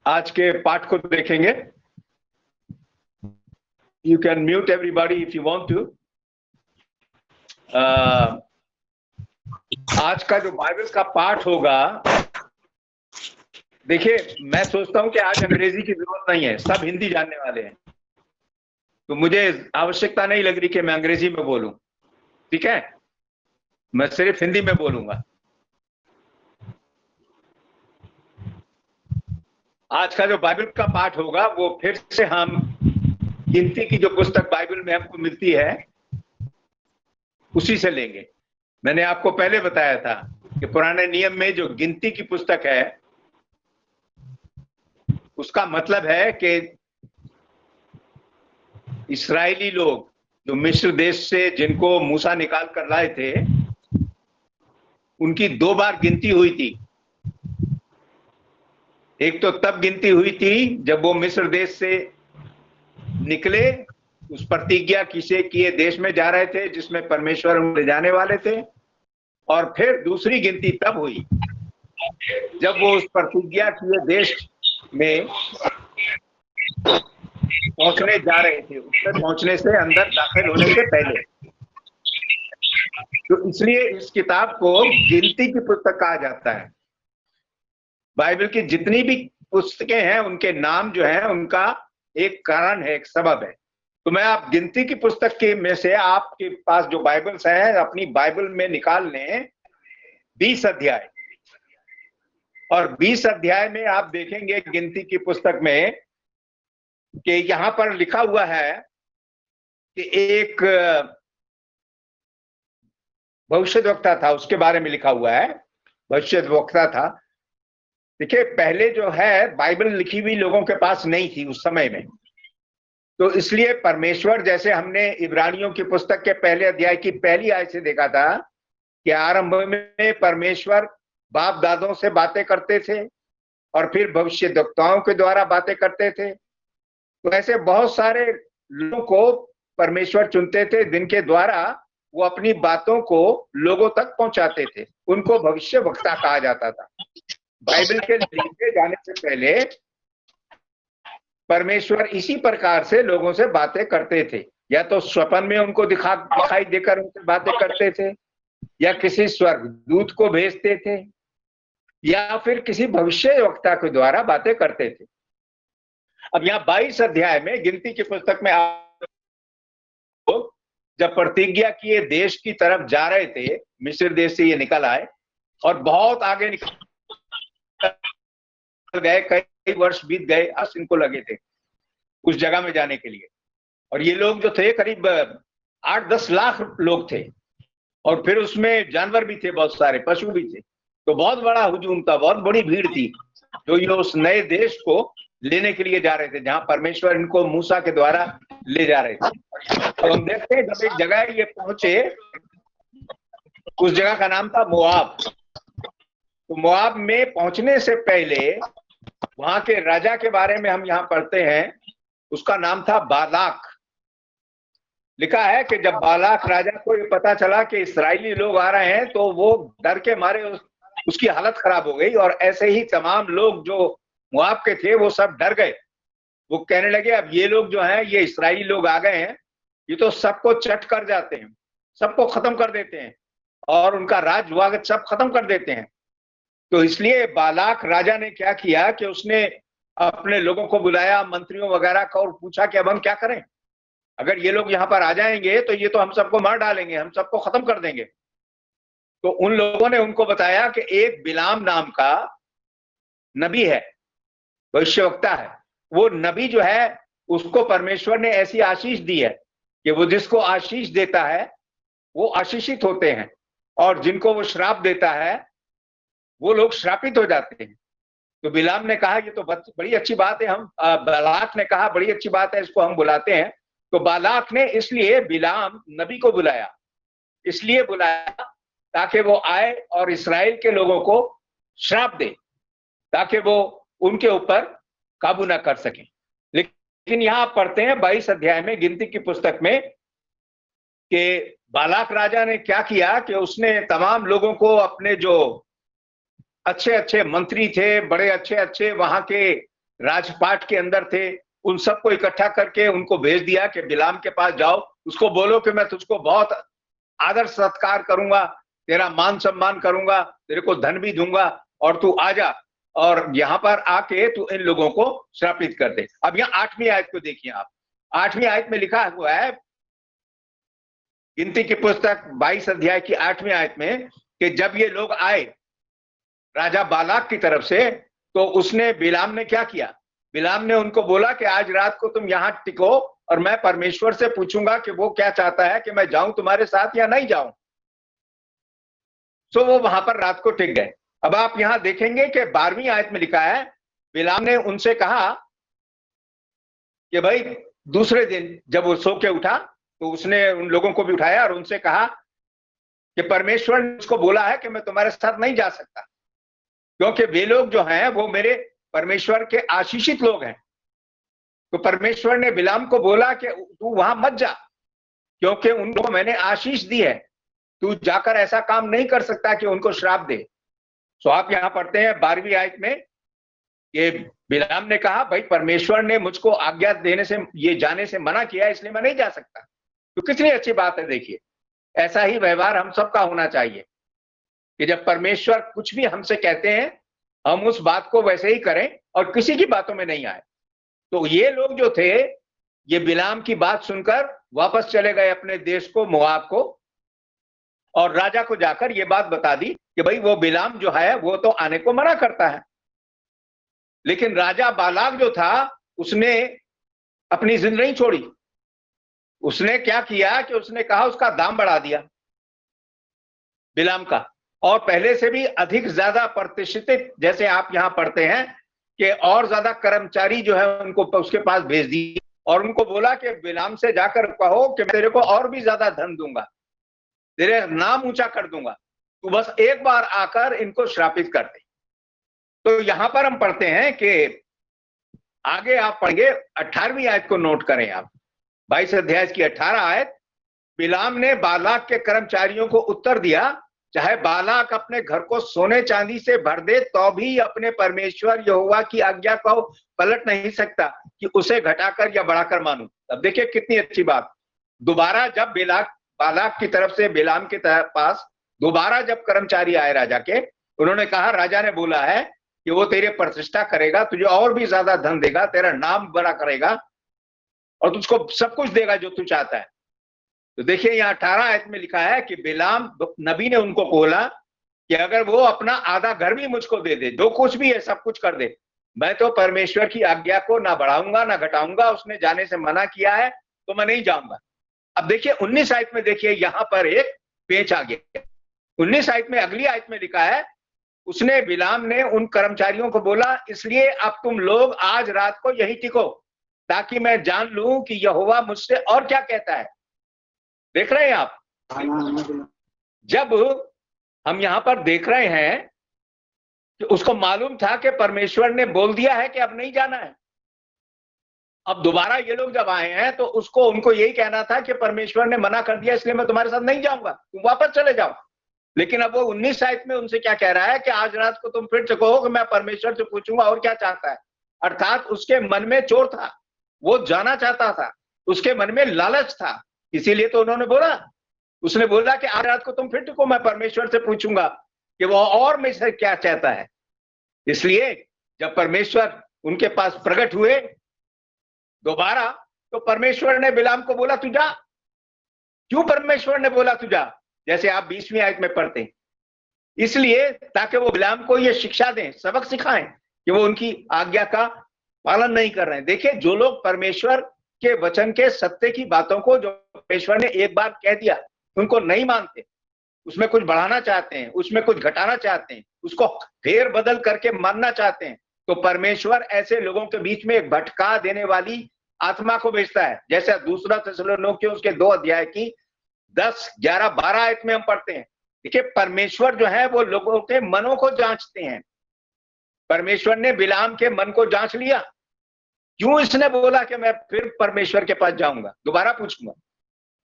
आज के पाठ को देखेंगे। You can mute everybody if you want to. आज का जो बाइबल का पाठ होगा, देखिए मैं सोचता हूं कि आज अंग्रेजी की जरूरत नहीं है, सब हिंदी जानने वाले हैं, तो मुझे आवश्यकता नहीं लग रही कि मैं अंग्रेजी में बोलूं। ठीक है, मैं सिर्फ हिंदी में बोलूंगा। आज का जो बाइबल का पाठ होगा वो फिर से हम गिनती की जो पुस्तक बाइबल में हमको मिलती है उसी से लेंगे। मैंने आपको पहले बताया था कि पुराने नियम में जो गिनती की पुस्तक है उसका मतलब है कि इस्राएली लोग जो मिस्र देश से जिनको मूसा निकाल कर लाए थे, उनकी 2 बार गिनती हुई थी। एक तो तब गिनती हुई थी जब वो मिस्र देश से निकले, उस प्रतिज्ञा किए देश में जा रहे थे जिसमें परमेश्वर उन्हें ले जाने वाले थे, और फिर दूसरी गिनती तब हुई जब वो उस प्रतिज्ञा किए देश में पहुंचने जा रहे थे, उसमें पहुंचने से अंदर दाखिल होने से पहले। तो इसलिए इस किताब को गिनती की पुस्तक कहा जाता है। बाइबल की जितनी भी पुस्तकें हैं उनके नाम जो है उनका एक कारण है, एक सबब है। तो मैं आप गिनती की पुस्तक के में से आपके पास जो बाइबल्स हैं अपनी बाइबल में निकाल लें 20 अध्याय, और 20 अध्याय में आप देखेंगे गिनती की पुस्तक में कि यहां पर लिखा हुआ है कि एक भविष्यद्वक्ता था, उसके बारे में लिखा हुआ है। भविष्यद्वक्ता था। देखिए पहले जो है बाइबल लिखी हुई लोगों के पास नहीं थी उस समय में, तो इसलिए परमेश्वर, जैसे हमने इब्रानियों की पुस्तक के पहले अध्याय की पहली आयत से देखा था कि आरंभ में परमेश्वर बाप दादों से बातें करते थे और फिर भविष्यद्वक्ताओं के द्वारा बातें करते थे। तो ऐसे बहुत सारे लोगों को परमेश्वर चुनते थे जिनके द्वारा वो अपनी बातों को लोगों तक पहुंचाते थे, उनको भविष्यवक्ता कहा जाता था। बाइबल के लिखे जाने से पहले परमेश्वर इसी प्रकार से लोगों से बातें करते थे, या तो स्वप्न में उनको दिखाई देकर उनसे बातें करते थे, या किसी स्वर्गदूत को भेजते थे, या फिर किसी भविष्यवक्ता के द्वारा बातें करते थे। अब यहाँ 22 अध्याय में गिनती की पुस्तक में जब प्रतिज्ञा किए देश की तरफ जा रहे थे, मिस्र देश से ये निकल आए और बहुत आगे निकल गए, कई वर्ष बीत गए, अब इनको लगे थे उस जगह में जाने के लिए। और ये लोग जो थे करीब 8-10 लाख लोग थे, और फिर उसमें जानवर भी थे, बहुत सारे पशु भी थे। तो बहुत बड़ा हुजूम था, बहुत बड़ी भीड़ थी जो ये उस नए देश को लेने के लिए जा रहे थे जहां परमेश्वर इनको मूसा के द्वारा ले जा रहे थे। तो हम देखते हैं जब एक जगह ये पहुंचे, उस जगह का नाम था मोआब। तो मोआब में पहुंचने से पहले वहां के राजा के बारे में हम यहाँ पढ़ते हैं, उसका नाम था बालाक। लिखा है कि जब बालाक राजा को ये पता चला कि इस्राएली लोग आ रहे हैं तो वो डर के मारे उसकी हालत खराब हो गई, और ऐसे ही तमाम लोग जो मोआब के थे वो सब डर गए। वो कहने लगे अब ये लोग जो हैं, ये इस्राएली लोग आ गए हैं, ये तो सबको चट कर जाते हैं, सबको खत्म कर देते हैं और उनका राज वागत सब खत्म कर देते हैं। तो इसलिए बालाक राजा ने क्या किया कि उसने अपने लोगों को बुलाया, मंत्रियों वगैरह को, और पूछा कि अब हम क्या करें, अगर ये लोग यहाँ पर आ जाएंगे तो ये तो हम सबको मार डालेंगे, हम सबको खत्म कर देंगे। तो उन लोगों ने उनको बताया कि एक बिलाम नाम का नबी है, भविष्यवक्ता है। वो नबी जो है उसको परमेश्वर ने ऐसी आशीष दी है कि वो जिसको आशीष देता है वो आशीषित होते हैं, और जिनको वो श्राप देता है वो लोग श्रापित हो जाते हैं। तो बिलाम ने कहा ये तो बड़ी अच्छी बात है, हम बालाक ने कहा बड़ी अच्छी बात है, इसको हम बुलाते हैं। तो बालाक ने इसलिए बिलाम नबी को बुलाया, इसलिए बुलाया ताकि वो आए और इस्राएल के लोगों को श्राप दे, ताकि वो उनके ऊपर काबू ना कर सके। लेकिन यहां पढ़ते हैं 22 अध्याय में गिनती की पुस्तक में कि बालाक राजा ने क्या किया कि उसने तमाम लोगों को, अपने जो अच्छे अच्छे मंत्री थे, बड़े अच्छे अच्छे वहां के राजपाट के अंदर थे, उन सबको इकट्ठा करके उनको भेज दिया कि बिलाम के पास जाओ, उसको बोलो कि मैं तुझको बहुत आदर सत्कार करूंगा, तेरा मान सम्मान करूंगा, तेरे को धन भी दूंगा और तू आ जा और यहाँ पर आके तू इन लोगों को श्रापित कर दे। अब यहाँ 8वीं आयत को देखिए आप। 8वीं आयत में लिखा हुआ है, गिनती की पुस्तक 22 अध्याय की 8वीं आयत में, कि जब ये लोग आए राजा बालाक की तरफ से, तो उसने बिलाम ने क्या किया, बिलाम ने उनको बोला कि आज रात को तुम यहाँ टिको और मैं परमेश्वर से पूछूंगा कि वो क्या चाहता है कि मैं जाऊं तुम्हारे साथ या नहीं जाऊं। सो वो वहां पर रात को टिक गए। अब आप यहां देखेंगे कि 12वीं आयत में लिखा है, बिलाम ने उनसे कहा कि भाई दूसरे दिन जब वो सो के उठा तो उसने उन लोगों को भी उठाया और उनसे कहा कि परमेश्वर ने उसको बोला है कि मैं तुम्हारे साथ नहीं जा सकता, क्योंकि वे लोग जो हैं वो मेरे परमेश्वर के आशीषित लोग हैं। तो परमेश्वर ने बिलाम को बोला कि तू वहां मत जा, क्योंकि उनको मैंने आशीष दी है, तू जाकर ऐसा काम नहीं कर सकता कि उनको श्राप दे। तो आप यहां पढ़ते हैं 12वीं आयत में, ये बिलाम ने कहा भाई परमेश्वर ने मुझको आज्ञा देने से, ये जाने से मना किया, इसलिए मैं नहीं जा सकता। तो कितनी अच्छी बात है। देखिए, ऐसा ही व्यवहार हम सबका होना चाहिए कि जब परमेश्वर कुछ भी हमसे कहते हैं हम उस बात को वैसे ही करें और किसी की बातों में नहीं आए। तो ये लोग जो थे, ये बिलाम की बात सुनकर वापस चले गए अपने देश को, मोआब को, और राजा को जाकर ये बात बता दी कि भाई वो बिलाम जो है वो तो आने को मना करता है। लेकिन राजा बालाक जो था उसने अपनी जिद नहीं छोड़ी। उसने क्या किया कि उसने कहा, उसका दाम बढ़ा दिया बिलाम का, और पहले से भी अधिक ज्यादा प्रतिष्ठित, जैसे आप यहां पढ़ते हैं कि और ज्यादा कर्मचारी जो है उनको उसके पास भेज दिए और उनको बोला कि बिलाम से जाकर कहो कि मैं तेरे को और भी ज्यादा धन दूंगा, तेरे नाम ऊंचा कर दूंगा, तू बस एक बार आकर इनको श्रापित कर दे। तो यहां पर हम पढ़ते हैं कि आगे आप पढ़ेंगे 18वीं आयत को नोट करें आप, 22 अध्याय की 18 आयत। बिलाम ने बालाक के कर्मचारियों को उत्तर दिया, चाहे बालाक अपने घर को सोने चांदी से भर दे तो भी अपने परमेश्वर यहोवा की आज्ञा को पलट नहीं सकता कि उसे घटाकर या बढ़ाकर मानूं। अब देखिए कितनी अच्छी बात। दोबारा जब बालाक की तरफ से बिलाम के पास दोबारा जब कर्मचारी आए राजा के, उन्होंने कहा राजा ने बोला है कि वो तेरे प्रतिष्ठा करेगा, तुझे और भी ज्यादा धन देगा, तेरा नाम बड़ा करेगा और तुझको सब कुछ देगा जो तू चाहता है। तो देखिए यहाँ 18 आयत में लिखा है कि बिलाम नबी ने उनको बोला कि अगर वो अपना आधा घर भी मुझको दे दे, जो कुछ भी है सब कुछ कर दे, मैं तो परमेश्वर की आज्ञा को ना बढ़ाऊंगा ना घटाऊंगा। उसने जाने से मना किया है तो मैं नहीं जाऊंगा। अब देखिए 19 आयत में, देखिए यहाँ पर एक पेच आ गया। 19 आयत में, अगली आयत में लिखा है, उसने बिलाम ने उन कर्मचारियों को बोला, इसलिए अब तुम लोग आज रात को यही टिको ताकि मैं जान लूं कि यहोवा मुझसे और क्या कहता है। देख रहे हैं आप, जब हम यहां पर देख रहे हैं कि उसको मालूम था कि परमेश्वर ने बोल दिया है कि अब नहीं जाना है। अब दोबारा ये लोग जब आए हैं तो उनको यही कहना था कि परमेश्वर ने मना कर दिया इसलिए मैं तुम्हारे साथ नहीं जाऊंगा, तुम वापस चले जाओ। लेकिन अब वो 19 आयत में उनसे क्या कह रहा है कि आज रात को तुम फिर से कहो कि मैं परमेश्वर से पूछूंगा और क्या चाहता है। अर्थात उसके मन में चोर था, वो जाना चाहता था, उसके मन में लालच था, इसीलिए तो उन्होंने बोला, उसने बोला कि आज रात को तुम फिर टिको, मैं परमेश्वर से पूछूंगा कि वो और में से क्या चाहता है। इसलिए जब परमेश्वर उनके पास प्रकट हुए दोबारा, तो परमेश्वर ने बिलाम को बोला तू जा। क्यों परमेश्वर ने बोला तू जा? जैसे आप 20वीं आयत में पढ़ते हैं, इसलिए ताकि वो बिलाम को ये शिक्षा दें, सबक सिखाएं कि वो उनकी आज्ञा का पालन नहीं कर रहे हैं। देखिए, जो लोग परमेश्वर के वचन के सत्य की बातों को, जो परमेश्वर ने एक बार कह दिया, उनको नहीं मानते, उसमें कुछ बढ़ाना चाहते हैं, उसमें कुछ घटाना चाहते हैं, उसको फेर बदल करके मानना चाहते हैं, तो परमेश्वर ऐसे लोगों के बीच में एक भटका देने वाली आत्मा को भेजता है। जैसे दूसरा थिस्सलुनीकियों उसके 2 अध्याय की 10, 11, 12 आयत में हम पढ़ते हैं। देखिए, परमेश्वर जो है वो लोगों के मनों को जांचते हैं। परमेश्वर ने बिलाम के मन को जांच लिया। क्यों इसने बोला कि मैं फिर परमेश्वर के पास जाऊंगा, दोबारा पूछूंगा?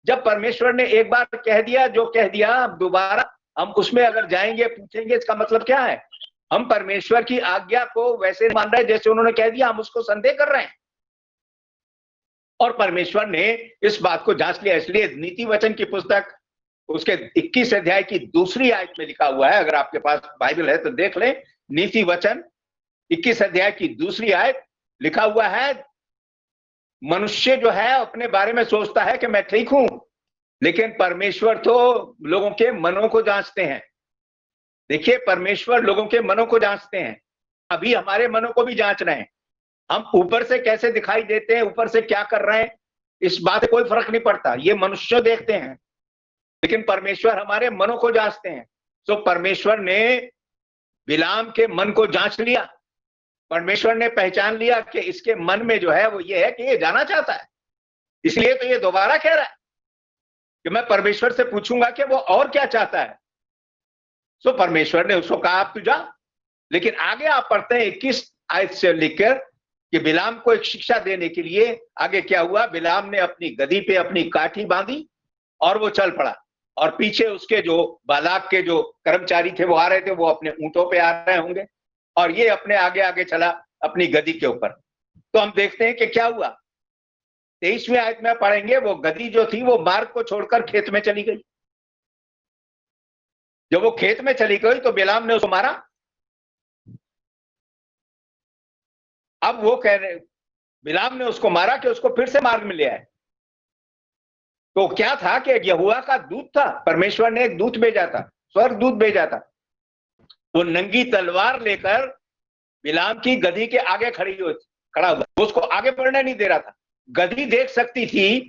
जब परमेश्वर ने एक बार कह दिया, जो कह दिया, अब दोबारा हम उसमें अगर जाएंगे, पूछेंगे, इसका मतलब क्या है? हम परमेश्वर की आज्ञा को वैसे मान रहे हैं जैसे उन्होंने कह दिया, हम उसको संदेह कर रहे हैं। और परमेश्वर ने इस बात को जांच लिया। इसलिए नीति वचन की पुस्तक उसके 21 अध्याय की दूसरी आयत में लिखा हुआ है, अगर आपके पास बाइबल है तो देख लें। नीति वचन 21 अध्याय की दूसरी आयत लिखा हुआ है, मनुष्य जो है अपने बारे में सोचता है कि मैं ठीक हूं, लेकिन परमेश्वर तो लोगों के मनों को जांचते हैं। देखिए, परमेश्वर लोगों के मनों को जांचते हैं, अभी हमारे मनों को भी जांच रहे हैं। हम ऊपर से कैसे दिखाई देते हैं, ऊपर से क्या कर रहे हैं, इस बात से कोई फर्क नहीं पड़ता, ये मनुष्य देखते हैं, लेकिन परमेश्वर हमारे मनों को जांचते हैं। तो परमेश्वर ने बिलाम के मन को जांच लिया। परमेश्वर ने पहचान लिया कि इसके मन में जो है वो ये है कि ये जाना चाहता है, इसलिए तो ये दोबारा कह रहा है कि मैं परमेश्वर से पूछूंगा कि वो और क्या चाहता है। सो परमेश्वर ने उसको कहा आप तू जा। लेकिन आगे आप पढ़ते हैं 21 आयत से लेकर कि बिलाम को एक शिक्षा देने के लिए आगे क्या हुआ। बिलाम ने अपनी गदी पे अपनी काठी बांधी और वो चल पड़ा, और पीछे उसके जो बालाक के जो कर्मचारी थे वो आ रहे थे, वो अपने ऊंटों पे आ रहे होंगे, और ये अपने आगे आगे चला अपनी गदी के ऊपर। तो हम देखते हैं कि क्या हुआ। 23वीं आयत में पढ़ेंगे, वो गदी जो थी वो मार्ग को छोड़कर खेत में चली गई। जब वो खेत में चली गई तो बिलाम ने उसको मारा। अब वो कह रहे, बिलाम ने उसको मारा कि उसको फिर से मार्ग में ले आए। तो क्या था कि यहोवा का दूत था, परमेश्वर ने एक दूत भेजा था, स्वर्ग दूत भेजा था। वो नंगी तलवार लेकर बिलाम की गधी के आगे खड़ा हुआ, उसको आगे बढ़ने नहीं दे रहा था। गधी देख सकती थी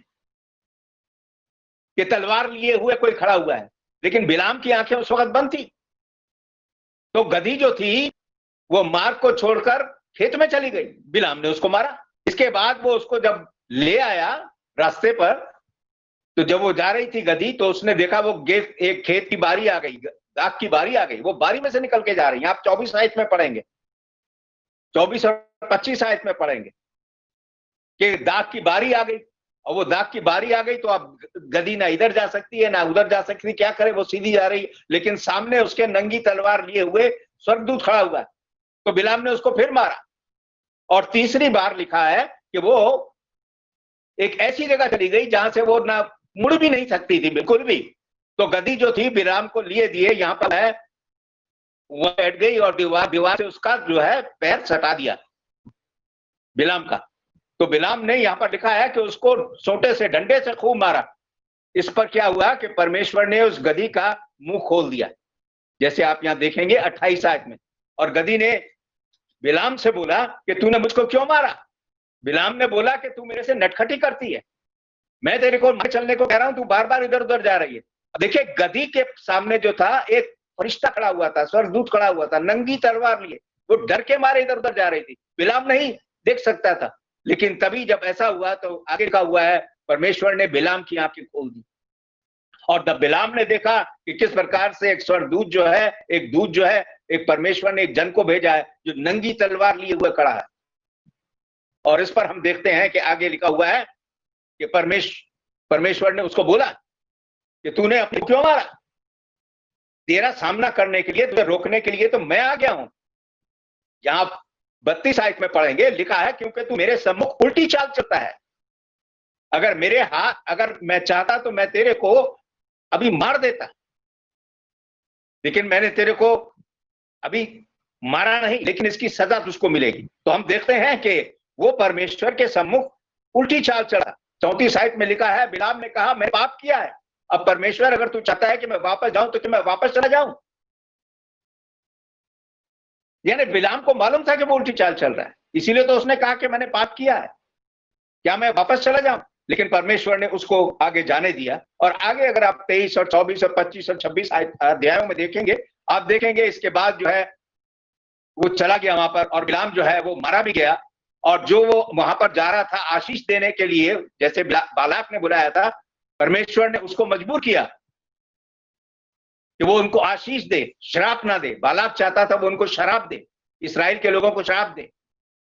कि तलवार लिए हुए कोई खड़ा हुआ है, लेकिन बिलाम की आंखें उस वक्त बंद थी। तो गधी जो थी वो मार्ग को छोड़कर खेत में चली गई। बिलाम ने उसको मारा। इसके बाद वो उसको जब ले आया रास्ते पर, तो जब वो जा रही थी गधी, तो उसने देखा वो एक खेत की बारी आ गई, दाख की बारी आ गई, वो बारी में से निकल के जा रही है। आप 24 आयत में पढ़ेंगे, 24 और 25 आयत में पढ़ेंगे कि दाख की बारी आ गई, और वो दाख की बारी आ गई तो अब गधी ना इधर जा सकती है ना उधर जा सकती, क्या करे, वो सीधी जा रही, लेकिन सामने उसके नंगी तलवार लिए हुए स्वर्गदूत खड़ा हुआ है। तो बिलाम ने उसको फिर मारा। और तीसरी बार लिखा है कि वो एक ऐसी जगह चली गई जहां से वो ना मुड़ भी नहीं सकती थी बिल्कुल भी। तो गधी जो थी बिलाम को लिए दिए यहां पर है, वो बैठ गई और दीवार से उसका जो है पैर सटा दिया बिलाम का। तो बिलाम ने यहां पर लिखा है कि उसको सोटे से, डंडे से खूब मारा। इस पर क्या हुआ कि परमेश्वर ने उस गधी का मुंह खोल दिया, जैसे आप यहां देखेंगे 28 आयत में। और गधी ने बिलाम से बोला कि तूने मुझको क्यों मारा। बिलाम ने बोला कि तू मेरे से नटखटी करती है, मैं तेरे को चलने को कह रहा हूं, तू बार बार इधर उधर जा रही है। देखिए, गधी के सामने जो था एक फरिश्ता खड़ा हुआ था, स्वर्गदूत खड़ा हुआ था, नंगी तलवार लिए, वो डर के मारे इधर उधर जा रही थी। बिलाम नहीं देख सकता था, लेकिन तभी जब ऐसा हुआ तो आगे का हुआ है, परमेश्वर ने बिलाम की आंखें खोल दी, और तब बिलाम ने देखा कि किस प्रकार से एक स्वर्गदूत जो है, एक दूत जो है, एक परमेश्वर ने एक जन को भेजा है जो नंगी तलवार लिए हुए खड़ा है। और इस पर हम देखते हैं कि आगे लिखा हुआ है कि परमेश्वर ने उसको बोला कि तूने अपने क्यों मारा, तेरा सामना करने के लिए, तुझे रोकने के लिए तो मैं आ गया हूं। यहां 32 आयत में पढ़ेंगे, लिखा है क्योंकि तू मेरे सम्मुख उल्टी चाल चलता है। अगर मैं चाहता तो मैं तेरे को अभी मार देता, लेकिन मैंने तेरे को अभी मारा नहीं, लेकिन इसकी सजा तुझको मिलेगी। तो हम देखते हैं कि वो परमेश्वर के सम्मुख उल्टी चाल चला। 34 आयत में लिखा है, बिलाम ने कहा मैं पाप किया है, अब परमेश्वर अगर तू चाहता है कि मैं वापस जाऊं तो मैं वापस चला जाऊं। यानी बिलाम को मालूम था कि वो उल्टी चाल चल रहा है, इसीलिए तो उसने कहा कि मैंने पाप किया है, क्या मैं वापस चला जाऊं। लेकिन परमेश्वर ने उसको आगे जाने दिया। और आगे अगर आप 23 और 24 और 25 और 26 अध्यायों में देखेंगे, आप देखेंगे इसके बाद जो है वो चला गया वहां पर, और बिलाम जो है वो मारा भी गया। और जो वो वहां पर जा रहा था आशीष देने के लिए, जैसे बालाक ने बुलाया था, परमेश्वर ने उसको मजबूर किया कि वो उनको आशीष दे, शराब ना दे। बालाक चाहता था वो उनको शराब दे, इस्राएल के लोगों को शराब दे।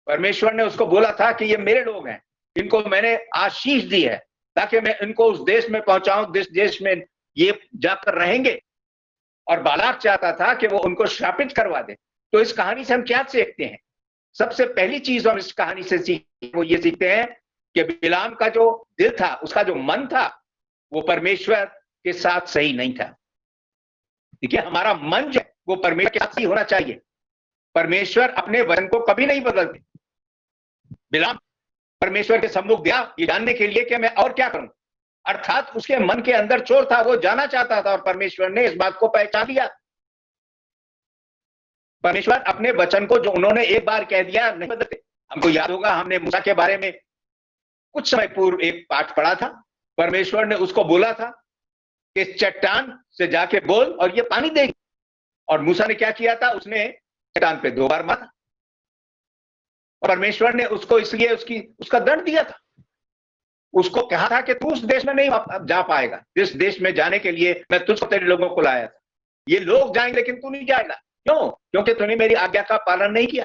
परमेश्वर ने उसको बोला था कि ये मेरे लोग हैं, इनको मैंने आशीष दी है ताकि मैं इनको उस देश में पहुंचाऊं, जिस देश में ये जाकर रहेंगे। और बालाक चाहता था कि वो उनको श्रापित करवा दे, तो इस कहानी से हम क्या सीखते हैं? सबसे पहली चीज हम इस कहानी से सीखते वो ये सीखते हैं कि बिलाम का जो दिल था, उसका जो मन था, वो परमेश्वर के साथ सही नहीं था। देखिए, हमारा मन जो है वो परमेश्वर के साथ सही होना चाहिए। परमेश्वर अपने वचन को कभी नहीं बदलते। बिलाम परमेश्वर के सम्मुख गया ये जानने के लिए कि मैं और क्या करूं, अर्थात उसके मन के अंदर चोर था, वो जाना चाहता था, और परमेश्वर ने इस बात को पहचान लिया। परमेश्वर अपने वचन को जो उन्होंने एक बार कह दिया नहीं बदलते। हमको याद होगा, हमने मूसा के बारे में कुछ समय पूर्व एक पाठ पढ़ा था। परमेश्वर ने उसको बोला था कि चट्टान से जाके बोल और ये पानी देगी, और मूसा ने क्या किया था? उसने चट्टान पे 2 बार मारा। परमेश्वर ने उसको इसलिए उसका दंड दिया था। उसको कहा था कि तू उस देश में नहीं जा पाएगा, जिस देश में जाने के लिए मैं तुझको तेरे लोगों को लाया था। ये लोग जाएंगे लेकिन तू नहीं जाएगा। क्यों? क्योंकि तूने मेरी आज्ञा का पालन नहीं किया।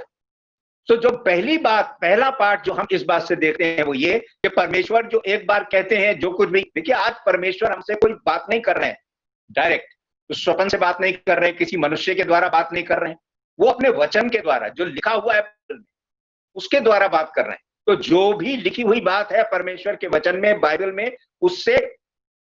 तो जो पहला पाठ जो हम इस बात से देखते हैं वो ये कि परमेश्वर जो एक बार कहते हैं जो कुछ भी, देखिए आज परमेश्वर हमसे कोई बात नहीं कर रहे हैं डायरेक्ट, तो स्वप्न से बात नहीं कर रहे हैं, किसी मनुष्य के द्वारा बात नहीं कर रहे हैं, वो अपने वचन के द्वारा जो लिखा हुआ है उसके द्वारा बात कर रहे हैं। तो जो भी लिखी हुई बात है परमेश्वर के वचन में, बाइबल में, उससे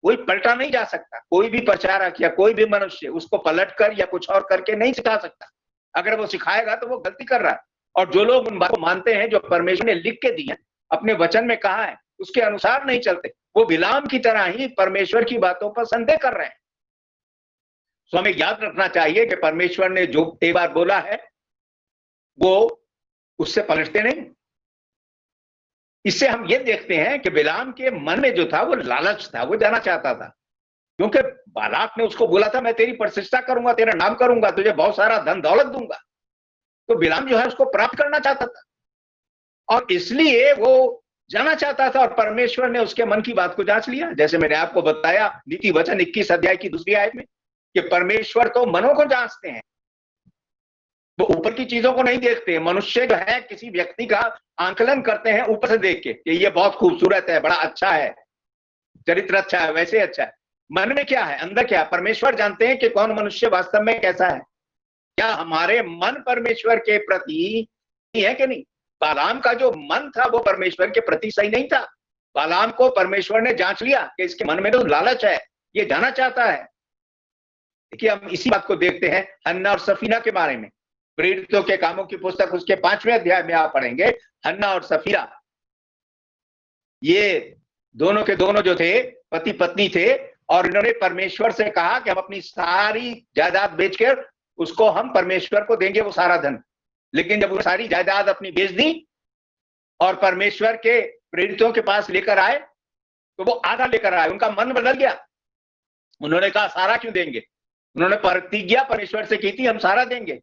कोई पलटा नहीं जा सकता। कोई भी प्रचारक या कोई भी मनुष्य उसको पलट कर या कुछ और करके नहीं सिखा सकता। अगर वो सिखाएगा तो वो गलती कर रहा है। और जो लोग उन बातों को मानते हैं जो परमेश्वर ने लिख के दी है, अपने वचन में कहा है, उसके अनुसार नहीं चलते, वो बिलाम की तरह ही परमेश्वर की बातों पर संदेह कर रहे हैं। तो हमें याद रखना चाहिए कि परमेश्वर ने जो एक बार बोला है वो उससे पलटते नहीं। इससे हम ये देखते हैं कि बिलाम के मन में जो था वो लालच था, वो जाना चाहता था। क्योंकि बालाक ने उसको बोला था मैं तेरी प्रतिष्ठा करूंगा, तेरा नाम करूंगा, तुझे बहुत सारा धन दौलत दूंगा। तो बिलाम जो है उसको प्राप्त करना चाहता था और इसलिए वो जाना चाहता था, और परमेश्वर ने उसके मन की बात को जांच लिया। जैसे मैंने आपको बताया नीति वचन 21 अध्याय की 2 आयत में कि परमेश्वर तो मनों को जांचते हैं, वो ऊपर की चीजों को नहीं देखते। मनुष्य जो है किसी व्यक्ति का आंकलन करते हैं ऊपर से देख के कि ये बहुत खूबसूरत है, बड़ा अच्छा है, चरित्र अच्छा है, वैसे अच्छा है। मन में क्या है, अंदर क्या है, परमेश्वर जानते हैं कि कौन मनुष्य वास्तव में कैसा है। क्या हमारे मन परमेश्वर के प्रति है कि नहीं? बालाम का जो मन था वो परमेश्वर के प्रति सही नहीं था। बालाम को परमेश्वर ने जांच लिया कि इसके मन में तो लालच है, ये जाना चाहता है। देखिए, हम इसी बात को देखते हैं हन्ना और सफीना के बारे में। प्रेरितों के कामों की पुस्तक उसके 5वें अध्याय में आप पढ़ेंगे, हन्ना और सफीरा ये दोनों के दोनों जो थे पति पत्नी थे, और इन्होंने परमेश्वर से कहा कि हम अपनी सारी जायदाद बेचकर उसको हम परमेश्वर को देंगे वो सारा धन। लेकिन जब वो सारी जायदाद अपनी बेच दी और परमेश्वर के प्रेरितों के पास लेकर आए तो वो आधा लेकर आए। उनका मन बदल गया। उन्होंने कहा सारा क्यों देंगे? उन्होंने प्रतिज्ञा परमेश्वर से की थी हम सारा देंगे,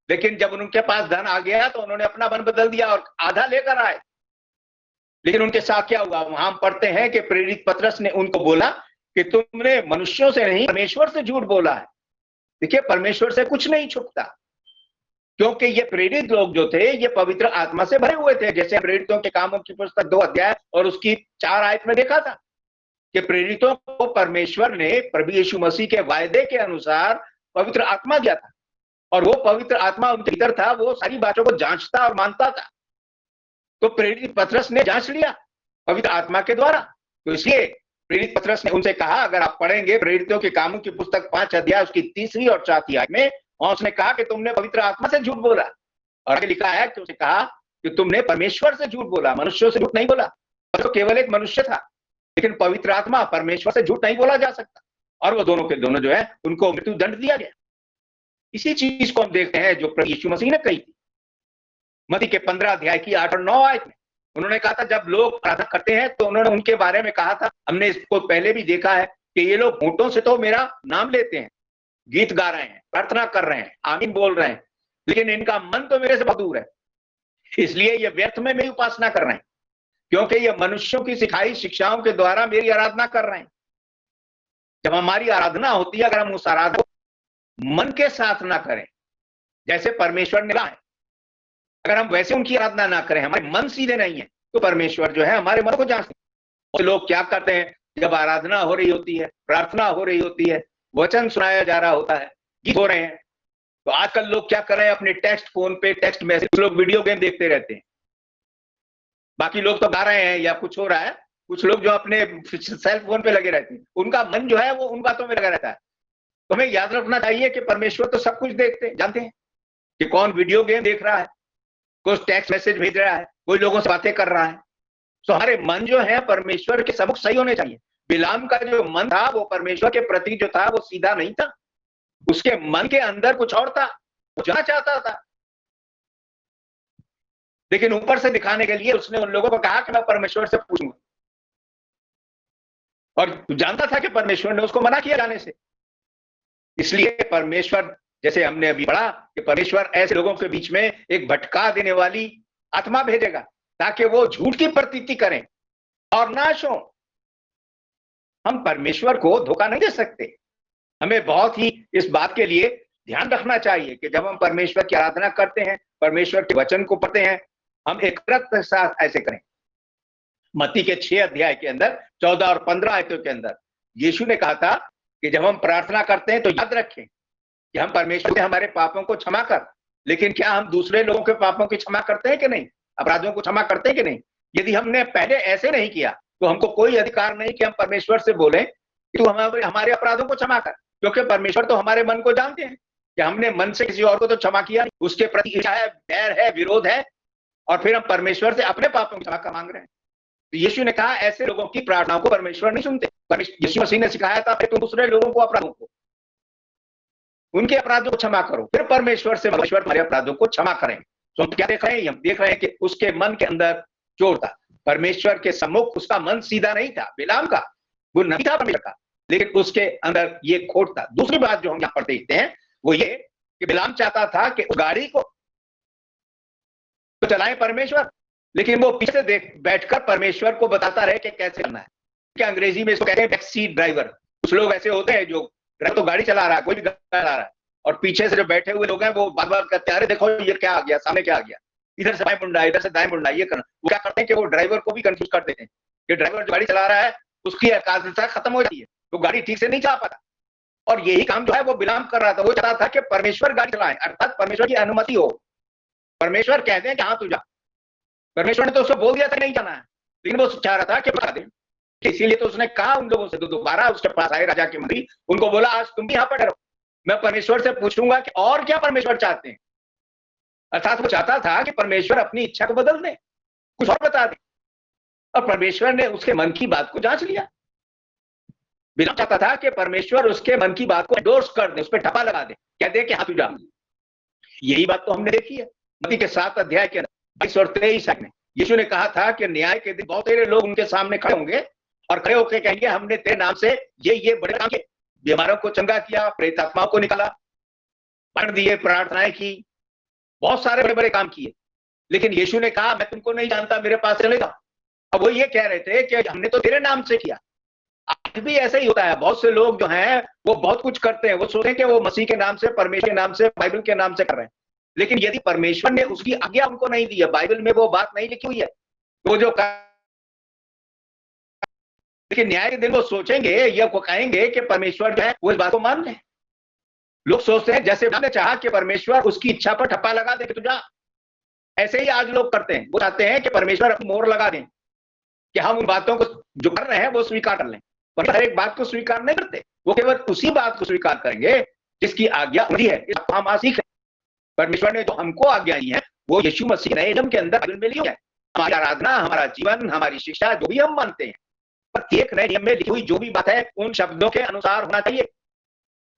लेकिन जब उनके पास धन आ गया तो उन्होंने अपना मन बदल दिया और आधा लेकर आए। लेकिन उनके साथ क्या हुआ? वहां हम पढ़ते हैं कि प्रेरित पतरस ने उनको बोला कि तुमने मनुष्यों से नहीं परमेश्वर से झूठ बोला है। देखिए, परमेश्वर से कुछ नहीं छुपता, क्योंकि ये प्रेरित लोग जो थे ये पवित्र आत्मा से भरे हुए थे। जैसे प्रेरितों के कामों की पुस्तक 2 अध्याय और उसकी 4 आयत में देखा था कि प्रेरितों को परमेश्वर ने प्रभु यीशु मसीह के वायदे के अनुसार पवित्र आत्मा दिया था, और वो पवित्र आत्मा उनके भीतर था, वो सारी बातों को जांचता और मानता था। तो प्रेरित पतरस ने जांच लिया पवित्र आत्मा के द्वारा। तो इसलिए प्रेरित पतरस ने उनसे कहा, अगर आप पढ़ेंगे प्रेरितों के कामों की पुस्तक 5 अध्याय उसकी 3 और 4 आयत में, और उसने कहा कि तुमने पवित्र आत्मा से झूठ बोला। और आगे लिखा है कि उसने कहा कि तुमने परमेश्वर से झूठ बोला, मनुष्यों से झूठ नहीं बोला। तो केवल एक मनुष्य था, लेकिन पवित्र आत्मा, परमेश्वर से झूठ नहीं बोला जा सकता। और वो दोनों के दोनों जो है उनको मृत्यु दंड दिया गया। इसी चीज को हम देखते हैं जो प्रभु यीशु मसीह ने कही थी मत्ती के 15 अध्याय की 8 और 9 आयत में। उन्होंने कहा था जब लोग प्रार्थना करते हैं तो उन्होंने उनके बारे में कहा था, हमने इसको पहले भी देखा है कि ये लोग होठों से तो मेरा नाम लेते हैं, गीत गा रहे हैं, प्रार्थना कर रहे हैं, आमीन बोल रहे हैं, लेकिन इनका मन तो मेरे से बहुत दूर है। इसलिए ये व्यर्थ में मेरी उपासना कर रहे हैं, क्योंकि ये मनुष्यों की सिखाई शिक्षाओं के द्वारा मेरी आराधना कर रहे हैं। जब हमारी आराधना होती है, अगर हम उस आराधना मन के साथ ना करें जैसे परमेश्वर ने कहा है, अगर हम वैसे उनकी आराधना ना करें, हमारे मन सीधे नहीं है, तो परमेश्वर जो है हमारे मन को जांचते हैं। लोग क्या करते हैं, जब आराधना हो रही होती है, प्रार्थना हो रही होती है, वचन सुनाया जा रहा होता है, गीत हो रहे हैं, तो आजकल लोग क्या कर रहे हैं, अपने टेक्स्ट फोन पे टेक्स्ट मैसेज, लोग वीडियो गेम देखते रहते हैं, बाकी लोग तो गा रहे हैं या कुछ हो रहा है, कुछ लोग जो अपने सेल फोन पे लगे रहते हैं, उनका मन जो है वो उन बातों में लगा रहता है। तो हमें याद रखना चाहिए कि परमेश्वर तो सब कुछ देखते हैं, जानते हैं कि कौन वीडियो गेम देख रहा है, कोई टेक्स्ट मैसेज भेज रहा है, कोई लोगों से बातें कर रहा है। तो हमारे मन जो है परमेश्वर के सबक सही होने चाहिए। बिलाम का जो मन था वो परमेश्वर के प्रति जो था वो सीधा नहीं था, उसके मन के अंदर कुछ और था, वो जाना चाहता था, लेकिन ऊपर से दिखाने के लिए उसने उन लोगों को कहा कि मैं परमेश्वर से पूछूंगा, और जानता था कि परमेश्वर ने उसको मना किया जाने से। इसलिए परमेश्वर, जैसे हमने अभी पढ़ा कि परमेश्वर ऐसे लोगों के बीच में एक भटका देने वाली आत्मा भेजेगा ताकि वो झूठ की प्रतीति करें और नाश हो। हम परमेश्वर को धोखा नहीं दे सकते। हमें बहुत ही इस बात के लिए ध्यान रखना चाहिए कि जब हम परमेश्वर की आराधना करते हैं, परमेश्वर के वचन को पढ़ते हैं, हम एकाग्रता के साथ ऐसे करें। मत्ती के 6 अध्याय के अंदर 14 और 15 आयतों के अंदर यीशु ने कहा था कि जब हम प्रार्थना करते हैं तो याद रखें कि हम परमेश्वर से हमारे पापों को क्षमा कर, लेकिन क्या हम दूसरे लोगों के पापों की क्षमा करते हैं कि नहीं, अपराधों को क्षमा करते हैं कि नहीं? यदि हमने पहले ऐसे नहीं किया तो हमको कोई अधिकार नहीं कि हम परमेश्वर से बोलें कि तू हमारे अपराधों को क्षमा कर, क्योंकि परमेश्वर तो हमारे मन को जानते हैं कि हमने मन से किसी और को तो क्षमा किया, उसके प्रति इच्छा है, बैर है, विरोध है, और फिर हम परमेश्वर से अपने पापों की क्षमा मांग रहे हैं। तो यीशु ने कहा ऐसे लोगों की प्रार्थनाओं को परमेश्वर नहीं सुनते। यीशु मसीह ने सिखाया था फिर तुम दूसरे लोगों को, अपराधों को, उनके अपराधों को क्षमा करो, फिर परमेश्वर से परमेश्वर तुम्हारे अपराधों को क्षमा करें। तो हम क्या देख रहे हैं? हम देख रहे हैं कि उसके मन के अंदर चोर था, परमेश्वर के सम्मुख उसका मन सीधा नहीं था। बिलाम का वो नहीं था परमेश्वर का, लेकिन उसके अंदर ये खोट था। दूसरी बात जो हम यहाँ पर देखते हैं वो ये कि बिलाम चाहता था कि उस गाड़ी को तो चलाए परमेश्वर, लेकिन वो पीछे देख बैठकर परमेश्वर को बताता रहे कि कैसे करना है। क्या अंग्रेजी में इसको कहते हैं बैक सीट ड्राइवर। कुछ लोग ऐसे होते हैं जो ड्राइवर तो गाड़ी चला रहा है, कोई भी गाड़ी चला रहा है, और पीछे से जो बैठे हुए लोग हैं वो बात बात करते हैं, अरे देखो ये क्या आ गया, सामने क्या आ गया, इधर से बाएं मुंडा, इधर से दाएं मुंडा, ये करना। वो क्या करते हैं कि वो ड्राइवर को भी कंफ्यूज कर देते हैं कि ड्राइवर जो गाड़ी चला रहा है उसकी एकाग्रता खत्म हो जाती है, तो गाड़ी ठीक से नहीं चला पाता। और यही काम जो है वो बिलाम कर रहा था। वो चाहता था कि परमेश्वर गाड़ी चलाए, अर्थात परमेश्वर की अनुमति हो। परमेश्वर कहते हैं कि हाँ तू जा, परमेश्वर ने तो उसको बोल दिया था नहीं जाना है, लेकिन वो चाह रहा था कि बता दे। इसीलिए तो उसने कहा उन लोगों से, दोबारा उसके पास आए राजा के मंत्री, उनको बोला आज तुम भी यहाँ पर ठहरो, मैं परमेश्वर से पूछूंगा कि और क्या परमेश्वर चाहते हैं। अर्थात वो चाहता था कि परमेश्वर अपनी इच्छा को बदल दे, कुछ और बता दे, और परमेश्वर ने उसके मन की बात को जांच लिया। बिलाम चाहता था कि परमेश्वर उसके मन की बात को एंडोर्स कर दे, उस पर ठप्पा लगा दे, कह दे कि हाँ तू जा। यही बात तो हमने देखी है मत्ती के 7 अध्याय के 22 और 23 में। यीशु ने कहा था कि न्याय के दिन बहुत सारे लोग उनके सामने खड़े होंगे और खड़े होकर कहेंगे हमने तेरे नाम से ये बड़े काम किए, बीमारों को चंगा किया, प्रेत आत्माओं को निकाला, पढ़ दिए, प्रार्थनाएं की, बहुत सारे बड़े बड़े काम किए, लेकिन यीशु ने कहा मैं तुमको नहीं जानता, मेरे पास चले जाओ। अब वो ये कह रहे थे कि हमने तो तेरे नाम से किया। आज भी ऐसा ही होता है, बहुत से लोग जो हैं वो बहुत कुछ करते हैं, वो सोचते हैं कि वो मसीह के नाम से, परमेश्वर के नाम से, बाइबल के नाम से कर रहे हैं, लेकिन यदि परमेश्वर ने उसकी आज्ञा उनको नहीं दी है, बाइबल में वो बात नहीं लिखी हुई है, तो जो लेकिन न्याय के दिन वो सोचेंगे या वो कहेंगे कि परमेश्वर जो है वो इस बात को मान ले। लोग सोचते हैं जैसे हमने चाहा कि परमेश्वर उसकी इच्छा पर ठप्पा लगा दे कि तू जा, ऐसे ही आज लोग करते हैं। वो चाहते हैं कि परमेश्वर अपनी मोहर लगा दें कि हम उन बातों को जो कर रहे हैं वो स्वीकार कर लें, पर हर एक बात को स्वीकार नहीं करते। वो केवल उसी बात को स्वीकार करेंगे जिसकी आज्ञा उनकी है। हम आज सीख, परमेश्वर ने जो हमको आज्ञा दी है वो यीशु मसीह नए नियम के अंदर मिल ली है। हमारी आराधना, हमारा जीवन, हमारी शिक्षा, जो भी हम मानते हैं, प्रत्येक नए नियम में लिखी हुई जो भी बात है उन शब्दों के अनुसार होना चाहिए।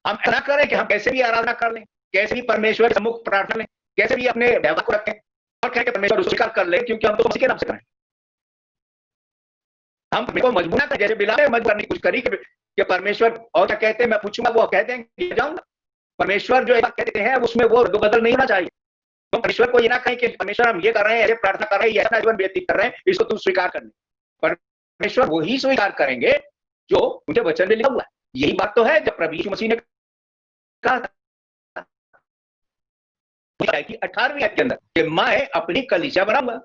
हम ऐसा करें कि हम कैसे भी आराधना कर लें, कैसे भी परमेश्वर के सम्मुख प्रार्थना लें, कैसे भी अपने व्यवहार को रखें और कहें कि परमेश्वर स्वीकार कर ले, क्योंकि हम तो मसीह के नाम से करें। हम को मजबूर ना करें, जैसे बिलाम ने मजबूर करने की कोशिश करी कि परमेश्वर और क्या कहते हैं मैं पूछूंगा, वो कहते हैं जाऊंगा। परमेश्वर जो कहते हैं उसमें वो बदल नहीं होना चाहिए। तो परमेश्वर को ये ना कहें कि परमेश्वर हम ये कर रहे हैं, प्रार्थना कर रहे हैं, ऐसा जीवन व्यतीत कर रहे हैं, इसको तुम स्वीकार कर ले। परमेश्वर वही स्वीकार करेंगे जो उनके वचन में लिखा हुआ है। यही बात तो है जब प्रभु यीशु मसीह ने कहा था 18वीं आयत के अंदर कि मैं अपनी कलीसिया बनाऊंगा।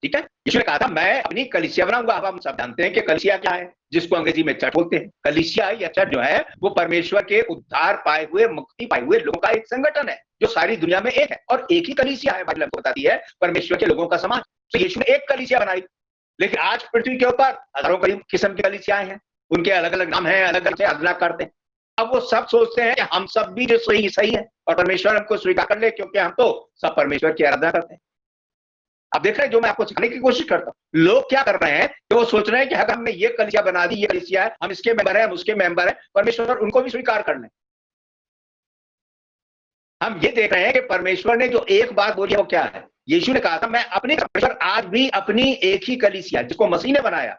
ठीक है, यीशु ने कहा था मैं अपनी कलीसिया बनाऊंगा। अब हम सब जानते हैं कि कलीसिया क्या है, जिसको अंग्रेजी में चर्च बोलते हैं। कलीसिया या चर्च जो है वो परमेश्वर के उद्धार पाए हुए, मुक्ति पाए हुए लोगों का एक संगठन है। जो सारी दुनिया में एक है, और एक ही कलीसिया है। बाइबल बताती है परमेश्वर के लोगों का समाज। तो यीशु ने एक कलीसिया बनाई, लेकिन आज पृथ्वी के ऊपर हजारों किस्म की कलीसियाएं हैं, उनके अलग अलग नाम हैं, अलग अलग आराधना करते हैं। अब वो सब सोचते हैं कि हम सब भी जो सही सही है और परमेश्वर हमको स्वीकार कर ले, क्योंकि हम तो सब परमेश्वर की आराधना करते हैं। आप देख रहे हैं जो मैं आपको सिखाने की कोशिश करता हूं, लोग क्या कर रहे हैं कि वो सोच रहे हैं कि अगर हमने ये कलीसिया बना दी, ये कलीसिया है, हम इसके मेंबर हैं, हम उसके मेंबर हैं, परमेश्वर उनको भी स्वीकार कर लें। हम ये देख रहे हैं कि परमेश्वर ने जो एक बात बोली वो क्या है। यीशु ने कहा था मैं अपनी, परमेश्वर आज भी अपनी एक ही कलीसिया जिसको मसीह ने बनाया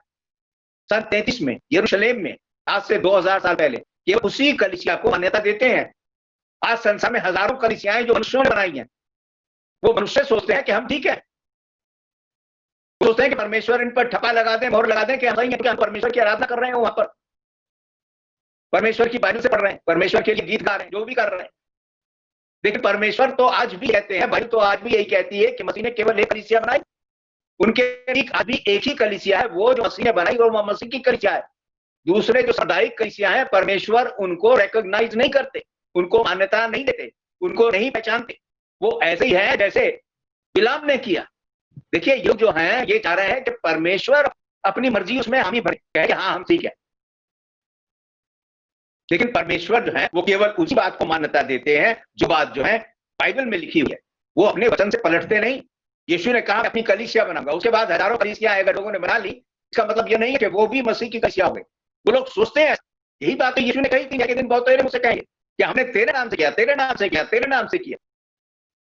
सन 33 में यरूशलेम में, आज से 2000 साल पहले, केवल उसी कलीसिया को मान्यता देते हैं। आज संसार में हजारों कलीसियाएं जो मनुष्यों ने बनाई हैं, वो मनुष्य सोचते हैं कि हम ठीक है, सोचते हैं कि परमेश्वर इन पर ठप्पा लगा दें, मोहर लगा दें कि हम सही हैं, क्योंकि हम परमेश्वर की आराधना कर रहे हैं, वहां पर परमेश्वर की बाइबल से पढ़ रहे हैं, परमेश्वर के लिए गीत गा रहे हैं, जो भी कर रहे हैं। लेकिन परमेश्वर तो आज भी कहते हैं, बाइबल तो आज भी यही कहती है कि मसीह ने केवल एक कलीसिया बनाई, उनके आज भी एक ही कलीसिया है, वो जो मसीह ने बनाई वो मसीह की कलीसिया है। दूसरे जो सामुदायिक कलीसिया है, परमेश्वर उनको रिकॉग्नाइज नहीं करते, उनको मान्यता नहीं देते, उनको नहीं पहचानते। वो ऐसे ही है जैसे बिलाम ने किया। देखिए ये जो है ये चाह रहे हैं कि परमेश्वर अपनी मर्जी उसमें हम ही भरे, कहे हाँ हम ठीक है, लेकिन परमेश्वर जो है वो केवल उसी बात को मान्यता देते हैं जो बात जो है बाइबल में लिखी हुई है। वो अपने वचन से पलटते नहीं। यीशु ने कहा अपनी कलीसिया बनाऊंगा, उसके बाद हजारों कलीसिया अगर लोगों ने बना ली, इसका मतलब ये नहीं है कि वो भी मसीह की कलीसिया हो गई। वो लोग सोचते हैं, यही बात तो यीशु ने कही थी कि दिन बहुत मुझसे कहेंगे कि हमने तेरे नाम से किया, तेरे नाम से किया, तेरे नाम से किया,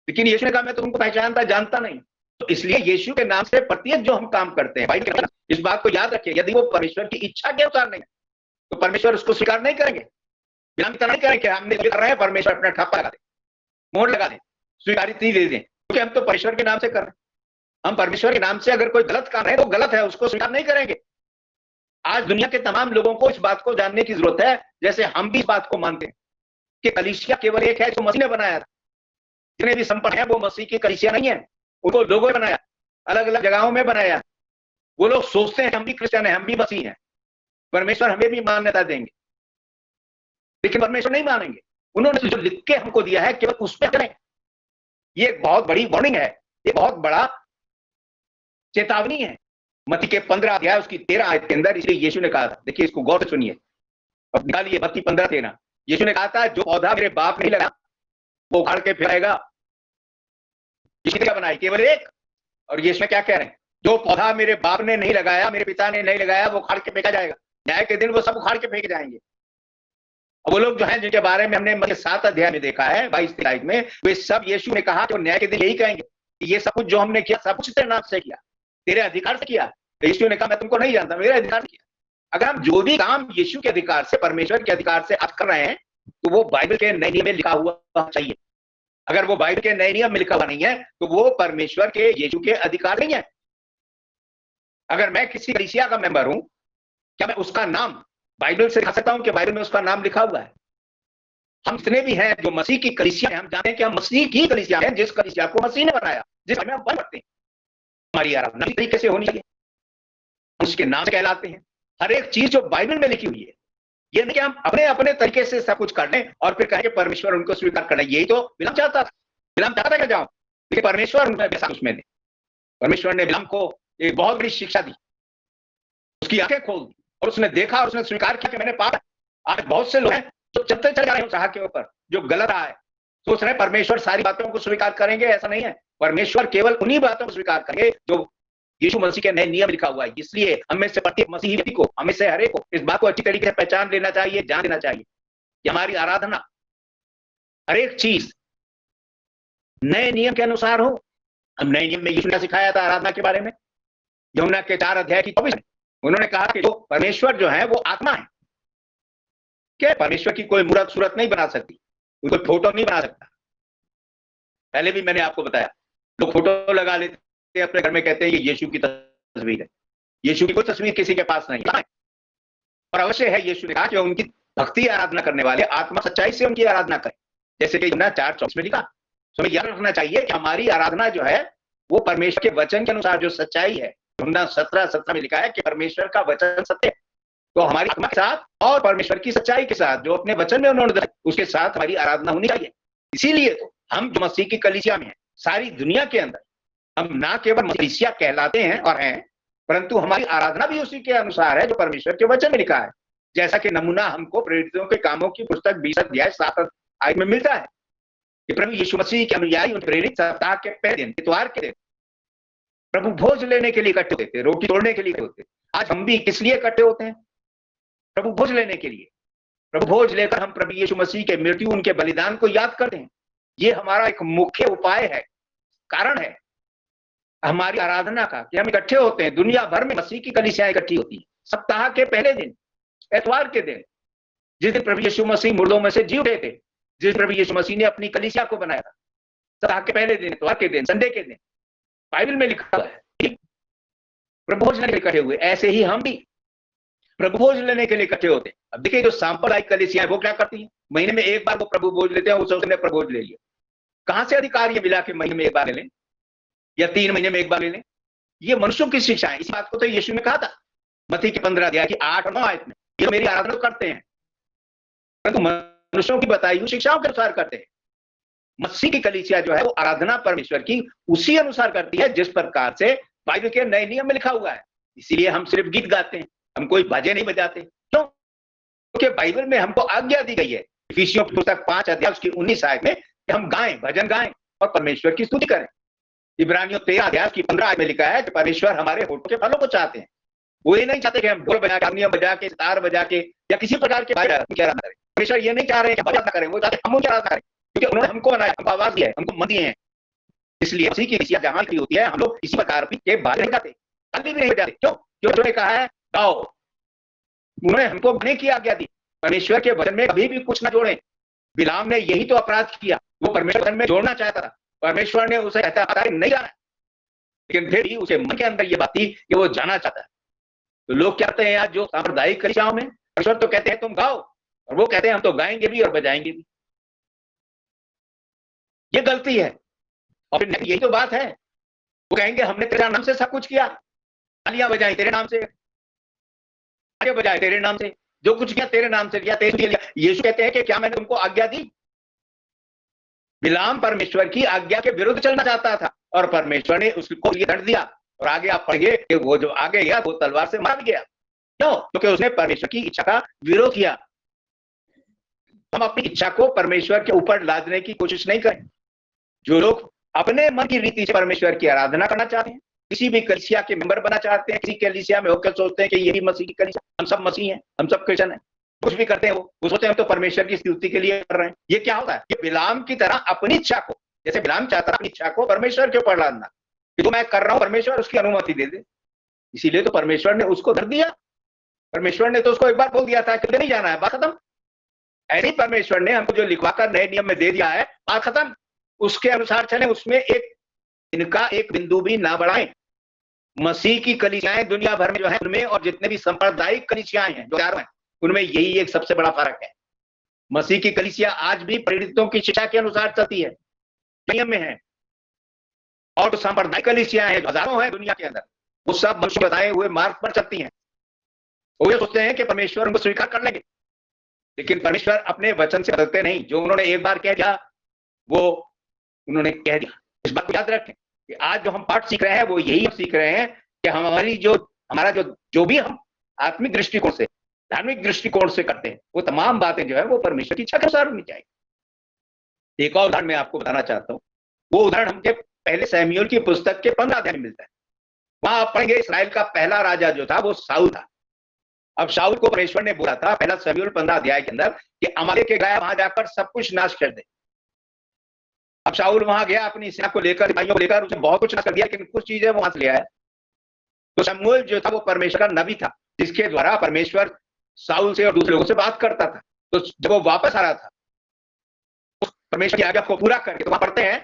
लेकिन यीशु ने कहा मैं तुमको पहचानता जानता नहीं। तो इसलिए यीशु के नाम से प्रत्येक जो हम काम करते हैं, भाई इस बात को याद रखिए, यदि वो परमेश्वर की इच्छा के अनुसार नहीं तो परमेश्वर उसको स्वीकार नहीं करेंगे। बिना नहीं करेंगे हमने कर रहे हैं, परमेश्वर अपना ठप्पा लगा दे, मोहर लगा दे, स्वीकारित नहीं दे दें, क्योंकि हम तो परमेश्वर के नाम से कर रहे हैं। हम परमेश्वर के नाम से अगर कोई गलत काम है तो गलत है, उसको स्वीकार नहीं करेंगे। आज दुनिया के तमाम लोगों को इस बात को जानने की जरूरत है, जैसे हम भी इस बात को मानते हैं कि कलीसिया केवल एक है जो मसीह ने बनाया था। जितने भी संपर्क है वो मसीह की कलीसिया नहीं है, उनको लोगों ने बनाया, अलग अलग जगहों में बनाया। वो लोग सोचते हैं हम भी क्रिश्चियन है, हम भी मसीह हैं, परमेश्वर हमें भी मान्यता देंगे, लेकिन परमेश्वर नहीं मानेंगे। उन्होंने जो लिख के हमको दिया है केवल उस पर करें। ये एक बहुत बड़ी वार्निंग है, ये बहुत बड़ा चेतावनी है। मत्ती के 15 अध्याय उसकी 13 आयत के अंदर इसलिए यीशु ने कहा था, देखिए इसको गौर से सुनिए, अब निकालिए मत्ती 15:13। यीशु ने कहा था जो पौधा मेरे बाप नहीं लगा वो उखाड़ के फैलाएगा। किसने क्या बनाई? केवल एक। और यीशु क्या कह रहे हैं? जो पौधा मेरे बाप ने नहीं लगाया, मेरे पिता ने नहीं लगाया, वो उखाड़ के फेंका जाएगा। न्याय के दिन वो सब उखाड़ के फेंके जाएंगे। वो लोग जो हैं जिनके बारे में हमने मत्ती 7 अध्याय में देखा है 22 आयत में, वे सब यीशु ने कहा कि न्याय के दिन यही कहेंगे कि ये सब कुछ जो हमने किया सब कुछ तेरे नाम से किया, तेरे अधिकार से किया। तो यीशु ने कहा मैं तुमको नहीं जानता, मेरे अधिकार से किया। अगर हम जो भी काम यीशु के अधिकार से, परमेश्वर के अधिकार से आज कर रहे हैं, तो वो बाइबल के नए नियम में लिखा हुआ चाहिए। अगर वो बाइबल के नए नियम में लिखा हुआ नहीं है तो वो परमेश्वर के यीशु के अधिकार नहीं है। अगर मैं किसी कलीसिया का मेंबर हूं, क्या मैं उसका नाम बाइबल से लिखा सकता हूं कि बाइबल में उसका नाम लिखा हुआ है? हम जितने भी हैं जो मसीह की कलीसिया है, हम जानते हैं कि हम मसीह की कलीसिया है, जिस कलीसिया को मसीह ने बनाया, जिसमें हम पढ़ते हैं। हमारी आराधना इस तरीके से होनी चाहिए, उसके नाम से कहलाते हैं। हर एक चीज जो बाइबल में लिखी हुई है, ये नहीं कि हम अपने अपने तरीके से सब कुछ कर लें और फिर कहें कि परमेश्वर उनको स्वीकार करना। यही तो बिलाम चाहता था। बिलाम चाहता कि जाओ, लेकिन परमेश्वर उसमें दे। परमेश्वर ने बिलाम को एक बहुत बड़ी शिक्षा दी, उसकी आंखें खोल दी और उसने देखा और उसने स्वीकार किया कि मैंने पाप। आज बहुत से लोग हैं जो चलते चल जा रहे हैं उस राह के ऊपर जो गलत रहा है, सोच रहे हैं परमेश्वर सारी बातों को स्वीकार करेंगे। ऐसा नहीं है, परमेश्वर केवल उन्हीं बातों को स्वीकार करेंगे जो यीशु मसीह के नए नियम लिखा हुआ है। इसलिए हमें से प्रत्येक मसीही व्यक्ति को, हमें से हर एक को इस बात को अच्छी तरीके से पहचान लेना चाहिए, जान लेना चाहिए कि हमारी आराधना हर एक चीज नए नियम के अनुसार हो। हम नए नियम में यीशु ने सिखाया था आराधना के बारे में, यूहन्ना के 4 अध्याय की 24 में उन्होंने कहा कि जो परमेश्वर जो है वो आत्मा है। क्या परमेश्वर की कोई मूर्त सूरत नहीं बना सकती, कोई फोटो नहीं बना सकता। पहले भी मैंने आपको बताया, लोग फोटो लगा लेते अपने घर में, कहते हैं ये यीशु की तस्वीर है। यीशु की कोई तस्वीर किसी के पास नहीं है। और अवश्य है, यीशु ने कहा कि उनकी भक्ति आराधना करने वाले आत्मा सच्चाई से उनकी आराधना करें, जैसे कि यूहन्ना 4:24 में लिखा। तो हमें याद रखना चाहिए कि हमारी आराधना जो है वो परमेश्वर के वचन के अनुसार जो सच्चाई है। यूहन्ना 17:17 में लिखा है कि परमेश्वर का वचन सत्य है। तो हमारी आत्मा के साथ और परमेश्वर की सच्चाई के साथ जो अपने वचन में उन्होंने उसके साथ हमारी आराधना होनी चाहिए। इसीलिए तो हम जो मसीह की कलीसिया में हैं, सारी दुनिया के अंदर हम ना केवल कलीसिया कहलाते हैं और हैं, परंतु हमारी आराधना भी उसी के अनुसार है जो परमेश्वर के वचन में लिखा है। जैसा कि नमूना हमको प्रेरितों के कामों की पुस्तक 20 अध्याय 7 आयत में मिलता है कि प्रभु यीशु मसीह के अनुयायी प्रेरित सप्ताह के पहले दिन, इतवार के दिन प्रभु भोज लेने के लिए इकट्ठे होते थे, रोटी तोड़ने के लिए होते। आज हम भी किस लिए इकट्ठे होते हैं? प्रभु भोज लेने के लिए। प्रभु भोज लेकर हम प्रभु यीशु मसीह के मृत्यु, उनके बलिदान को याद करते हैं। ये हमारा एक मुख्य उपाय है, कारण है हमारी आराधना का कि हम इकट्ठे होते हैं। दुनिया भर में मसीह की कलीसियां इकट्ठी होती है सप्ताह के पहले दिन, एतवार के दिन, जिस दिन प्रभु यीशु मसीह मुर्दों में से जी उठे थे, जिस प्रभु यीशु मसीह ने अपनी कलीसिया को बनाया था। सप्ताह के पहले दिन, एतवार के दिन, संडे के दिन, बाइबल में लिखा हुआ है प्रभु भोज लेने के लिए इकट्ठे हुए। ऐसे ही हम भी प्रभु भोज लेने के लिए इकट्ठे होते हैं। अब देखिए, जो सांप्रदायिक कलीसियां वो क्या करती हैं? महीने में एक बार वो प्रभु भोज लेते हैं, उसने प्रभु भोज ले लिया। कहां से अधिकार ये मिला कि महीने में एक बार ले लें या 3 महीने में एक बार ले लें? ये मनुष्यों की शिक्षा है। इस बात को तो यीशु ने कहा था मत्ती की 15 अध्याय की 8 और 9 आयत में, ये मेरी आराधना करते हैं परंतु मनुष्यों की बताई हुई शिक्षाओं के अनुसार करते हैं। मसीह की कलीसिया जो है वो आराधना परमेश्वर की उसी अनुसार करती है जिस प्रकार से बाइबल के नए नियम में लिखा हुआ है। इसीलिए हम सिर्फ गीत गाते हैं, हम कोई बाजे नहीं बजाते। क्यों? क्योंकि बाइबल में हमको आज्ञा दी गई है, इफिसियों की पुस्तक 5 अध्याय उसकी 19 आयत में, कि हम गाएं, भजन गाएं और परमेश्वर की स्तुति करें। इब्रानियों 13 अध्याय की 15 आयत में लिखा है कि परमेश्वर हमारे होठों के फलों को चाहते हैं। वो ये नहीं चाहते कि हम ढोल बजा के, हारमोनियम बजा के, सितार बजा के या किसी प्रकार के आराधना करें। परमेश्वर ये नहीं चाह रहे कि आराधना करें, वो चाहते हम उनकी आराधना करें, क्योंकि उन्होंने हमको बनाया, हमको आवाज दिया है, हमको मन दिए हैं। इसलिए मसीह की कलीसिया जहां की होती है, हम लोग इसी प्रकार के बाहर नहीं जाते, अभी भी नहीं जाते। क्यों? क्योंकि उन्होंने कहा है गाओ। उन्होंने हमको गाने की आज्ञा दी। परमेश्वर के वचन में कभी भी कुछ ना जोड़े। बिलाम ने यही तो अपराध किया, वो परमेश्वर वचन में जोड़ना चाहता था। परमेश्वर ने उसे कहता नहीं जाना, लेकिन फिर भी उसे मन के अंदर ये बात थी कि वो जाना चाहता है। तो लोग क्या कहते हैं आज जो सांप्रदायिक कलीसियाओं में, परमेश्वर तो कहते हैं तुम गाओ, और वो कहते हैं हम तो गाएंगे भी और बजाएंगे भी। ये गलती है। और फिर यही तो बात है, वो कहेंगे हमने तेरे नाम से सब कुछ किया, तालियां बजाई तेरे नाम से, आगे बजाए तेरे नाम से, जो कुछ किया तेरे नाम से किया, तेरे लिया। यीशु कहते हैं कि क्या मैंने तुमको आज्ञा दी? बिलाम परमेश्वर की आज्ञा के विरुद्ध चलना चाहता था और परमेश्वर ने उसको ये दंड दिया। और आगे आप पढ़िए कि वो जो आगे गया वो तलवार से मार गया। क्यों? क्योंकि उसने परमेश्वर की इच्छा का विरोध किया। हम अपनी इच्छा को परमेश्वर के ऊपर लादने की कोशिश नहीं करें। जो लोग अपने मन की रीति से परमेश्वर की आराधना करना चाहते हैं, किसी भी कलीसिया के मेंबर बना चाहते हैं, किसी कलीसिया में होकर सोचते हैं कि ये भी मसीह की कलीसिया, हम सब मसीह हैं, हम सब क्रिश्चियन हैं, कुछ भी करते हैं, वो सोचते हैं हम तो परमेश्वर की स्तुति के लिए कर रहे हैं। ये क्या होता है? ये बिलाम की तरह अपनी इच्छा को, जैसे बिलाम चाहता अपनी इच्छा को परमेश्वर के ऊपर लादना, कि तो मैं कर रहा हूं, परमेश्वर उसकी अनुमति दे दे। इसीलिए तो परमेश्वर ने उसको धर दिया। परमेश्वर ने तो उसको एक बार बोल दिया था कि नहीं जाना है, बात खत्म। ऐसे ही परमेश्वर ने हमको जो लिखवाकर नए नियम में दे दिया है, बात खत्म, उसके अनुसार चले, उसमें एक इनका एक बिंदु भी ना बढ़ाएं। मसीह की कलीसियाएं दुनिया भर में जो है उनमें, और जितने भी सांप्रदायिक कलीसियाएं हैं जो चारों हैं, उनमें यही एक सबसे बड़ा फर्क है। मसीह की कलीसिया आज भी प्रेरितों की शिक्षा के अनुसार चलती है, नियम में है। और जो सांप्रदायिक कलीसियाएं हैं, हजारों हैं दुनिया के अंदर, वो सब मनुष्य बताए हुए मार्ग पर चलती हैं। वो ये सोचते हैं कि परमेश्वर उनको स्वीकार कर लेंगे, लेकिन परमेश्वर अपने वचन से बदलते नहीं। जो उन्होंने एक बार कह दिया वो उन्होंने कह दिया। इस बात को याद रखें कि आज जो हम पाठ सीख रहे हैं वो यही सीख रहे हैं कि हमारी हमारा जो भी हम आत्मिक दृष्टिकोण से, धार्मिक दृष्टिकोण से करते हैं, वो तमाम बातें जो है वो परमेश्वर की इच्छा के अनुसार होनी चाहिए। एक और उदाहरण मैं आपको बताना चाहता हूँ। वो उदाहरण हमके पहले शमूएल की पुस्तक के 15 अध्याय में मिलता है। वहां आप पढ़ेंगे इसराइल का पहला राजा जो था वो शाऊल था। अब शाऊल को परमेश्वर ने बोला था पहला शमूएल 15 अध्याय के अंदर कि अमालेक के गया वहां जाकर सब कुछ नाश कर दे। अब शाऊल वहां गया अपनी सेना को लेकर, भाइयों को लेकर, उसने बहुत कुछ नाश कर दिया, लेकिन कुछ चीजें वहां से ले आया। तो शमूएल जो था वो परमेश्वर का नबी था, जिसके द्वारा परमेश्वर शाऊल से और दूसरे लोगों से बात करता था। तो जब वो वापस आ रहा था परमेश्वर की आज्ञा को पूरा करके, तो वहां पढ़ते हैं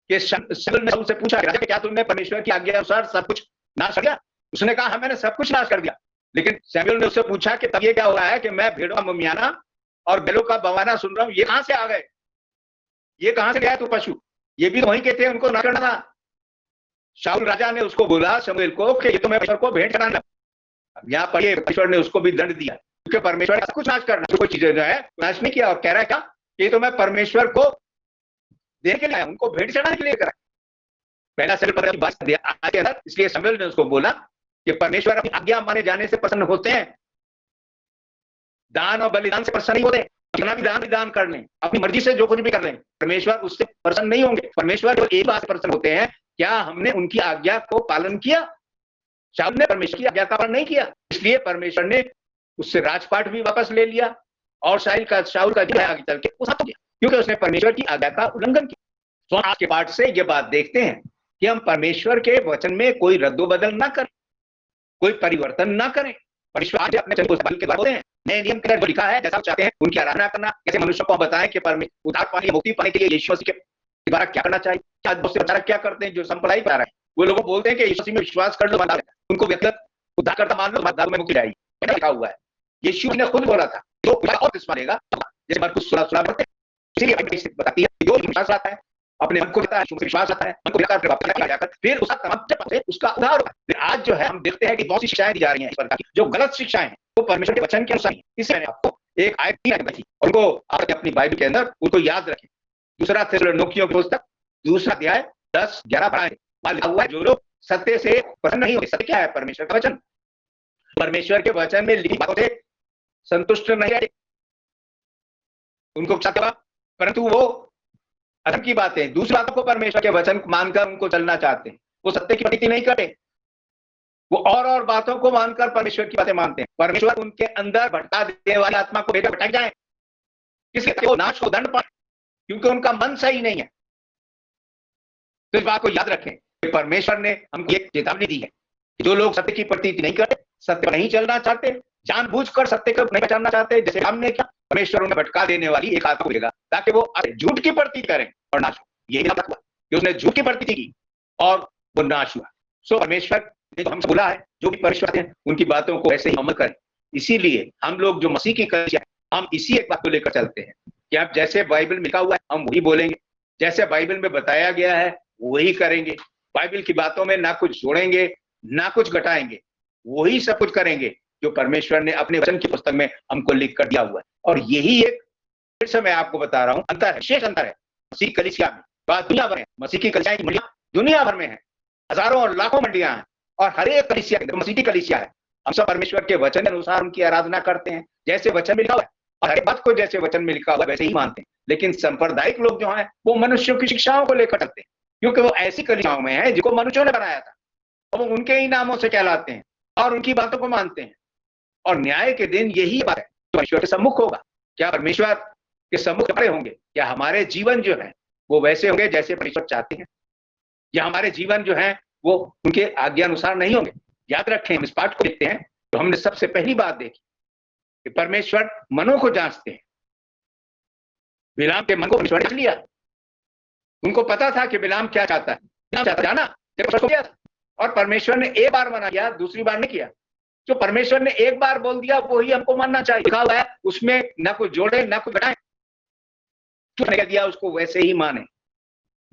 कि शाऊल ने शाऊल से पूछा कि क्या तुमने परमेश्वर की आज्ञा अनुसार सब कुछ नाश कर दिया? उसने कहा हाँ मैंने सब कुछ नाश कर दिया। लेकिन शमूएल ने उससे पूछा कि तब ये क्या हो रहा है कि मैं भेड़ों का मुमियाना और बैलों का बवाना सुन रहा हूं, ये कहां से आ गए? ये कहां से गया तू पशु? ये भी वहीं के थे, उनको ना करना था। शाऊल राजा ने उसको बोला शमूएल को कि ये तो मैं परमेश्वर को भेंट कराना। यहाँ पर परमेश्वर ने उसको भी दंड दिया, क्योंकि परमेश्वर ने सब कुछ नाश करना, कोई चीजें जो है नाश नहीं किया। और कह रहा है क्या? ये तो मैं परमेश्वर को देने के लिए आया, उनको भेंट चढ़ाने के लिए करा। पहला शमूएल की बात आगे अंदर, इसलिए शमूएल ने उसको बोला कि परमेश्वर अपनी आज्ञा माने जाने से प्रसन्न होते हैं, दान और बलिदान से प्रसन्न नहीं होते। कितना भी दान कर लें, अपनी मर्जी से जो कुछ भी कर लें, परमेश्वर उससे प्रसन्न नहीं होंगे। परमेश्वर जो एक बात से प्रसन्न होते हैं, क्या हमने उनकी आज्ञा को पालन किया? शाऊल ने परमेश्वर की आज्ञा का पालन नहीं किया, इसलिए परमेश्वर ने उससे राजपाट भी वापस ले लिया और शाऊल का जो है आगे चल के उस क्योंकि उसने परमेश्वर की आज्ञा का उल्लंघन किया। तो आज के पाठ से ये बात देखते हैं कि हम परमेश्वर के वचन में कोई रद्दोबदल ना करें, कोई परिवर्तन ना करें। परमेश्वर आज अपने चरित्र को के बात हैं, नए नियम के अंदर लिखा है, जैसा चाहते हैं उनकी आराधना करना। कैसे मनुष्य को बताएं कि उद्धार पाने, मुक्ति पाने के लिए यीशु मसीह के द्वारा क्या करना चाहिए। आज बहुत से बच्चे क्या करते हैं, जो संप्रदाय पढ़ा रहे हैं, वो लोग बोलते हैं कि यीशु मसीह में विश्वास कर लो, उनको व्यक्तिगत उद्धार करता मान लो, उद्धार में मुक्ति आएगी। लिखा हुआ है, यीशु ने खुद बोला था, तो और किस मानेगा, जैसे मरकुस 16 पढ़ते हैं। इसीलिए बताती है, जो विश्वास आता है, अपने मन को देता है, विश्वास आता है, मन को लेकर फिर उसका तमाम उसका उद्धार होगा। आज जो है हम देखते हैं कि बहुत सी शिक्षाएं दी जा रही हैं इस प्रकार की, जो गलत शिक्षाएं हैं, वो परमेश्वर के वचन के अनुसार। इससे मैंने आपको एक आयत दी, उनको आप अपनी बाइबल के अंदर उनको याद रखें। दूसरा थिस्सलुनीकियों की पुस्तक 2 अध्याय 10-11 पढ़ा हुआ है, जो लोग सत्य से प्रसन्न नहीं होते। सत्य क्या है? परमेश्वर का वचन। परमेश्वर के वचन में लिखी बातों से संतुष्ट नहीं रहते, उनको परंतु वो अधर्म की बातें, दूसरी बातों को परमेश्वर के वचन मानकर उनको चलना चाहते हैं। वो सत्य की प्रतीति नहीं करते, वो और बातों को मानकर परमेश्वर की बातें मानते हैं। परमेश्वर उनके अंदर भटका देने वाली आत्मा को भेजा भटक जाए, इसलिए वो नाश को दंड पाए, क्योंकि उनका मन सही नहीं है। तो इस बात को याद रखें कि परमेश्वर ने हमको एक चेतावनी दी है, जो लोग सत्य की प्रतीति नहीं करते, सत्य पर नहीं चलना चाहते, जानबूझकर सत्य को नहीं पहचानना चाहते, जैसे हमने क्या, परमेश्वर उन्हें भटका देने वाली एक आत्मा को भेजेगा, ताकि वो झूठ की प्रतीति करें और नाश हो। यही हुआ कि उसने झूठ की प्रतीति की और वो नाश हुआ। सो परमेश्वर ने तो हमसे बोला है, जो भी परमेश्वर हैं उनकी बातों को ऐसे ही अमल करें। इसीलिए हम लोग जो मसीह की कलीसिया है, हम इसी एक बात को लेकर चलते हैं कि आप जैसे बाइबल में लिखा हुआ है हम वही बोलेंगे, जैसे बाइबल में बताया गया है वही करेंगे। बाइबल की बातों में ना कुछ जोड़ेंगे ना कुछ घटाएंगे, वही सब कुछ करेंगे जो परमेश्वर ने अपने वचन की पुस्तक में हमको लिख कर दिया हुआ है। और यही एक, फिर से मैं आपको बता रहा हूं, अंतर है, शेष अंतर है मसीह कलीसिया में। बात दुनिया भर में, मसीह की कलीसिया की मंडियां दुनिया भर में है, हजारों और लाखों मंडियां हैं, और हर एक कलीसिया मसीह की कलीसिया है। हम सब परमेश्वर के वचन के अनुसार उनकी आराधना करते हैं, जैसे वचन में लिखा हुआ है, और हर एक बात को जैसे वचन में लिखा हुआ है वैसे ही मानते हैं। लेकिन सांप्रदायिक लोग जो हैं वो मनुष्यों की शिक्षाओं को लेकर चलते हैं, क्योंकि वो ऐसी कलीसियाओं में है जिनको मनुष्यों ने बनाया था, और वो उनके ही नामों से कहलाते हैं और उनकी बातों को मानते हैं। और न्याय के दिन यही बात है, तो परमेश्वर के सम्मुख होगा। क्या परमेश्वर के सम्मुख खड़े होंगे? क्या हमारे जीवन जो है वो वैसे होंगे जैसे परमेश्वर चाहते हैं, या हमारे जीवन जो है वो उनके आज्ञा अनुसार नहीं होंगे? याद रखें, इस पाठ को देखते हैं तो हमने सबसे पहली बात देखी कि परमेश्वर मनों को जांचते हैं। बिलाम के मन को परमेश्वर ने जांच लिया, उनको पता था कि बिलाम क्या चाहता है, और परमेश्वर ने एक बार मना किया, दूसरी बार नहीं किया। जो परमेश्वर ने एक बार बोल दिया वही हमको मानना चाहिए। लिखा हुआ है उसमें ना कुछ जोड़े ना कुछ घटाए, जो कह दिया उसको वैसे ही माने।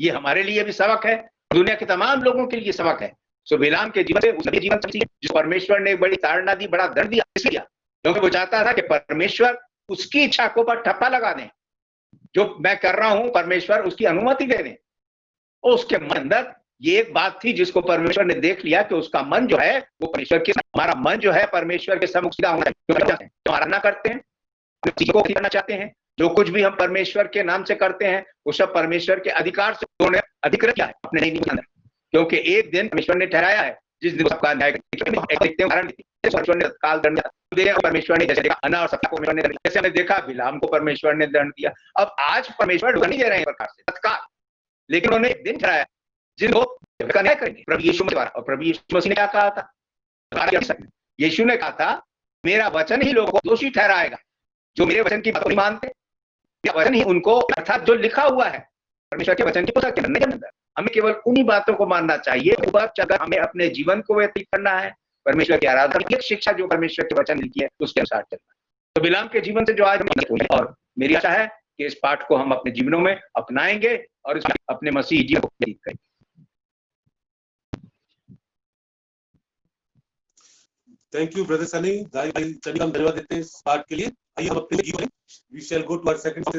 ये हमारे लिए भी सबक है, दुनिया के तमाम लोगों के लिए सबक है। सो बिलाम के जीवन से उसके जीवन से जिस परमेश्वर ने बड़ी ताड़ना दी, बड़ा दंड दिया, इसलिए क्योंकि वो चाहता था कि परमेश्वर उसकी इच्छा को पर ठप्पा लगा दें। जो मैं कर रहा हूं परमेश्वर उसकी अनुमति दे दें। और उसके मन अंदर ये एक बात थी जिसको परमेश्वर ने देख लिया कि उसका मन जो है वो परमेश्वर के, हमारा मन जो है परमेश्वर के सम्मुख सीधा होना चाहिए। तो आराधना करते हैं, चीजों को करना चाहते हैं, जो कुछ भी हम परमेश्वर के नाम से करते हैं वो सब परमेश्वर के अधिकार से उन्होंने अधिकृत किया है अपने नहीं अंदर, क्योंकि एक दिन परमेश्वर ने ठहराया है जिस दिन सबका न्याय परमेश्वर ने तत्काल दंड दिया। परमेश्वर ने जैसे देखा अना और सबको परमेश्वर ने, जैसे हमने देखा बिलाम को परमेश्वर ने दंड दिया। अब आज परमेश्वर नहीं दे रहे हैं प्रकार से तत्काल, लेकिन उन्होंने एक दिन ठहराया जिनको न्याय करेंगे प्रभु यीशु द्वारा। और प्रभु यीशु मसीह ने क्या कहा था? यीशु ने कहा था मेरा वचन ही लोगों को दोषी ठहराएगा जो मेरे वचन की बात नहीं मानते। मेरा वचन ही उनको, अर्थात जो लिखा हुआ है परमेश्वर के वचन की पुस्तक के अंदर, हमें केवल उन्हीं बातों को मानना चाहिए। अगर हमें अपने जीवन को व्यतीत करना है परमेश्वर की आराधना की शिक्षा जो परमेश्वर के वचन लिखी है उसके अनुसार चलना। तो बिलाम के जीवन से जो आज, और मेरी आशा है कि इस पाठ को हम अपने जीवनों में अपनाएंगे और अपने मसीह जीवन को व्यतीत करेंगे। थैंक यू ब्रदर सनी, हम धन्यवाद देते हैं इस पाठ के लिए। आइए हम अपने we shall go to our second